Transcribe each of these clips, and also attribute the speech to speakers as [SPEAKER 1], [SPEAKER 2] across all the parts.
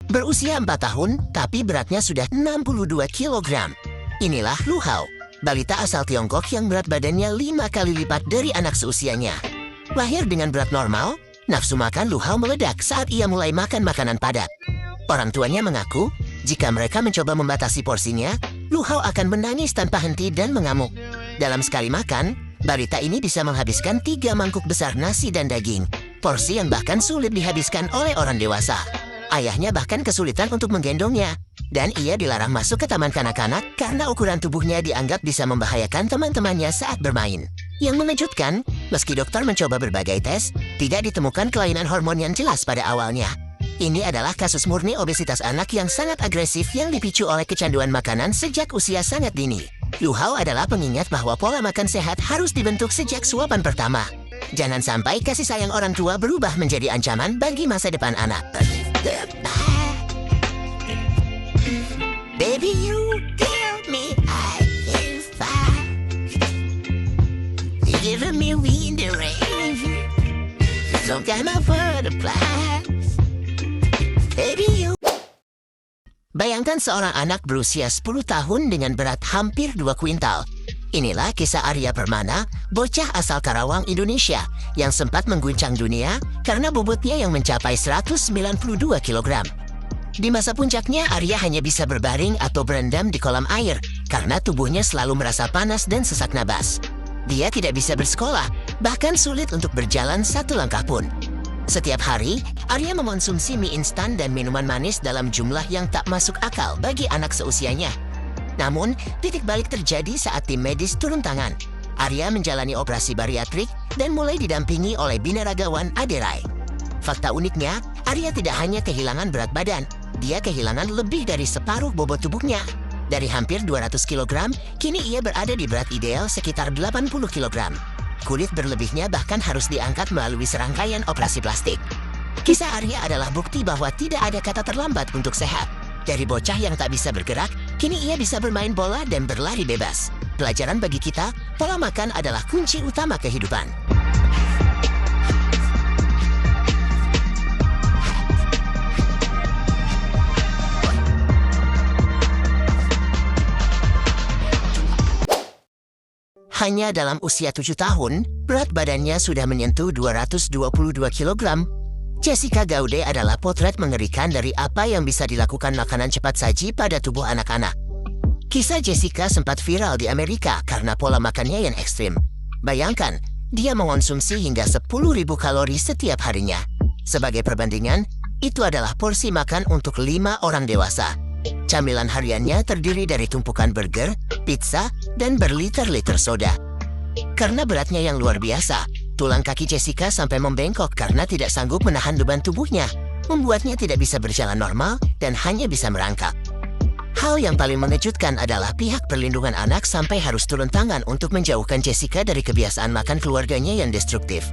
[SPEAKER 1] Berusia 4 tahun, tapi beratnya sudah 62 kg. Inilah Lu Hao, balita asal Tiongkok yang berat badannya 5 kali lipat dari anak seusianya. Lahir dengan berat normal, nafsu makan Lu Hao meledak saat ia mulai makan makanan padat. Orang tuanya mengaku, jika mereka mencoba membatasi porsinya, Lu Hao akan menangis tanpa henti dan mengamuk. Dalam sekali makan, balita ini bisa menghabiskan 3 mangkuk besar nasi dan daging, porsi yang bahkan sulit dihabiskan oleh orang dewasa. Ayahnya bahkan kesulitan untuk menggendongnya, dan ia dilarang masuk ke taman kanak-kanak karena ukuran tubuhnya dianggap bisa membahayakan teman-temannya saat bermain. Yang mengejutkan, meski dokter mencoba berbagai tes, tidak ditemukan kelainan hormon yang jelas pada awalnya. Ini adalah kasus murni obesitas anak yang sangat agresif yang dipicu oleh kecanduan makanan sejak usia sangat dini. Lu Hao adalah pengingat bahwa pola makan sehat harus dibentuk sejak suapan pertama. Jangan sampai kasih sayang orang tua berubah menjadi ancaman bagi masa depan anak. Baby, you tell me I can fly. You give me wind and rain. Some kind of butterfly. Baby, you. Bayangkan seorang anak berusia 10 tahun dengan berat hampir 2 kuintal. Inilah kisah Arya Permana, bocah asal Karawang, Indonesia, yang sempat mengguncang dunia karena bobotnya yang mencapai 192 kg. Di masa puncaknya, Arya hanya bisa berbaring atau berendam di kolam air karena tubuhnya selalu merasa panas dan sesak napas. Dia tidak bisa bersekolah, bahkan sulit untuk berjalan 1 langkah pun. Setiap hari, Arya mengonsumsi mie instan dan minuman manis dalam jumlah yang tak masuk akal bagi anak seusianya. Namun, titik balik terjadi saat tim medis turun tangan. Arya menjalani operasi bariatrik dan mulai didampingi oleh binaragawan Aderai. Fakta uniknya, Arya tidak hanya kehilangan berat badan, dia kehilangan lebih dari separuh bobot tubuhnya. Dari hampir 200 kg, kini ia berada di berat ideal sekitar 80 kg. Kulit berlebihnya bahkan harus diangkat melalui serangkaian operasi plastik. Kisah Arya adalah bukti bahwa tidak ada kata terlambat untuk sehat. Dari bocah yang tak bisa bergerak, kini ia bisa bermain bola dan berlari bebas. Pelajaran bagi kita, pola makan adalah kunci utama kehidupan. Hanya dalam usia 7 tahun, berat badannya sudah menyentuh 222 kg. Jessica Gaude adalah potret mengerikan dari apa yang bisa dilakukan makanan cepat saji pada tubuh anak-anak. Kisah Jessica sempat viral di Amerika karena pola makannya yang ekstrim. Bayangkan, dia mengonsumsi hingga 10.000 kalori setiap harinya. Sebagai perbandingan, itu adalah porsi makan untuk 5 orang dewasa. Camilan hariannya terdiri dari tumpukan burger, pizza, dan berliter-liter soda. Karena beratnya yang luar biasa, tulang kaki Jessica sampai membengkok karena tidak sanggup menahan beban tubuhnya, membuatnya tidak bisa berjalan normal dan hanya bisa merangkak. Hal yang paling mengejutkan adalah pihak perlindungan anak sampai harus turun tangan untuk menjauhkan Jessica dari kebiasaan makan keluarganya yang destruktif.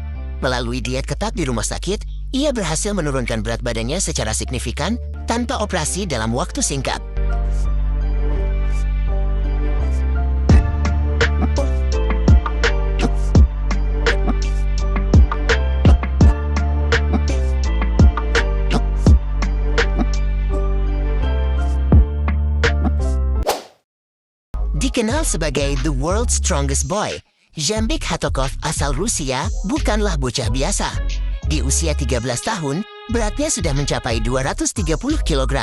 [SPEAKER 1] Melalui diet ketat di rumah sakit, ia berhasil menurunkan berat badannya secara signifikan tanpa operasi dalam waktu singkat. Dikenal sebagai The World's Strongest Boy, Zhambik Khatokov asal Rusia bukanlah bocah biasa. Di usia 13 tahun, beratnya sudah mencapai 230 kg.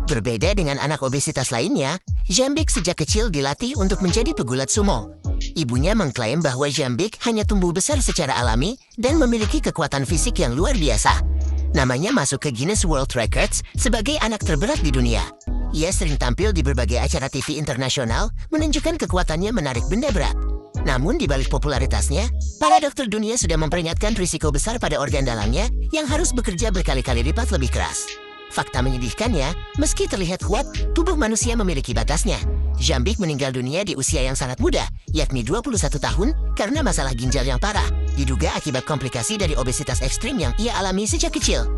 [SPEAKER 1] Berbeda dengan anak obesitas lainnya, Zhambik sejak kecil dilatih untuk menjadi pegulat sumo. Ibunya mengklaim bahwa Zhambik hanya tumbuh besar secara alami dan memiliki kekuatan fisik yang luar biasa. Namanya masuk ke Guinness World Records sebagai anak terberat di dunia. Ia sering tampil di berbagai acara TV internasional, menunjukkan kekuatannya menarik benda berat. Namun di balik popularitasnya, para dokter dunia sudah memperingatkan risiko besar pada organ dalamnya yang harus bekerja berkali-kali lipat lebih keras. Fakta menyedihkannya, meski terlihat kuat, tubuh manusia memiliki batasnya. Zhambik meninggal dunia di usia yang sangat muda, yakni 21 tahun, karena masalah ginjal yang parah, diduga akibat komplikasi dari obesitas ekstrim yang ia alami sejak kecil.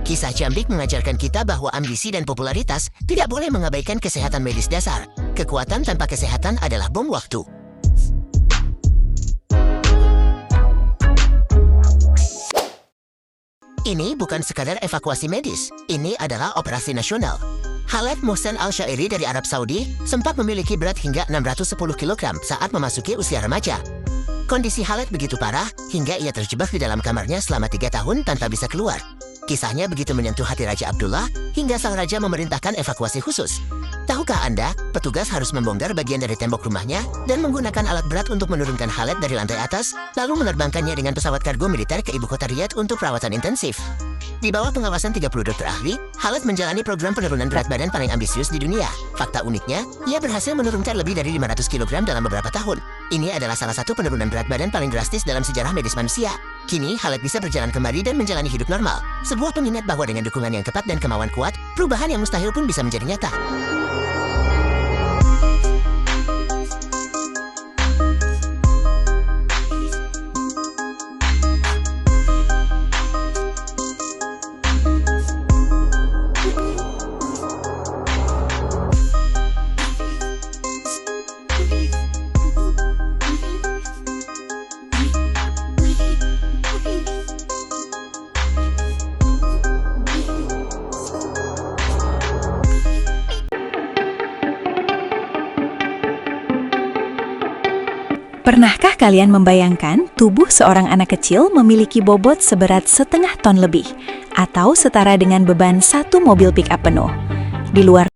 [SPEAKER 1] Kisah Zhambik mengajarkan kita bahwa ambisi dan popularitas tidak boleh mengabaikan kesehatan medis dasar. Kekuatan tanpa kesehatan adalah bom waktu. Ini bukan sekadar evakuasi medis, ini adalah operasi nasional. Khaled Mohsen Al-Shairi dari Arab Saudi sempat memiliki berat hingga 610 kg saat memasuki usia remaja. Kondisi Khaled begitu parah hingga ia terjebak di dalam kamarnya selama 3 tahun tanpa bisa keluar. Kisahnya begitu menyentuh hati Raja Abdullah hingga sang raja memerintahkan evakuasi khusus. Tahukah Anda, petugas harus membongkar bagian dari tembok rumahnya dan menggunakan alat berat untuk menurunkan Khaled dari lantai atas, lalu menerbangkannya dengan pesawat kargo militer ke ibu kota Riyadh untuk perawatan intensif. Di bawah pengawasan 30 dokter ahli, Khaled menjalani program penurunan berat badan paling ambisius di dunia. Fakta uniknya, ia berhasil menurunkan lebih dari 500 kg dalam beberapa tahun. Ini adalah salah satu penurunan berat badan paling drastis dalam sejarah medis manusia. Kini, Khaled bisa berjalan kembali dan menjalani hidup normal. Sebuah pengingat bahwa dengan dukungan yang ketat dan kemauan kuat, perubahan yang mustahil pun bisa menjadi nyata.
[SPEAKER 2] Pernahkah kalian membayangkan tubuh seorang anak kecil memiliki bobot seberat setengah ton lebih, atau setara dengan beban satu mobil pick-up penuh? Di luar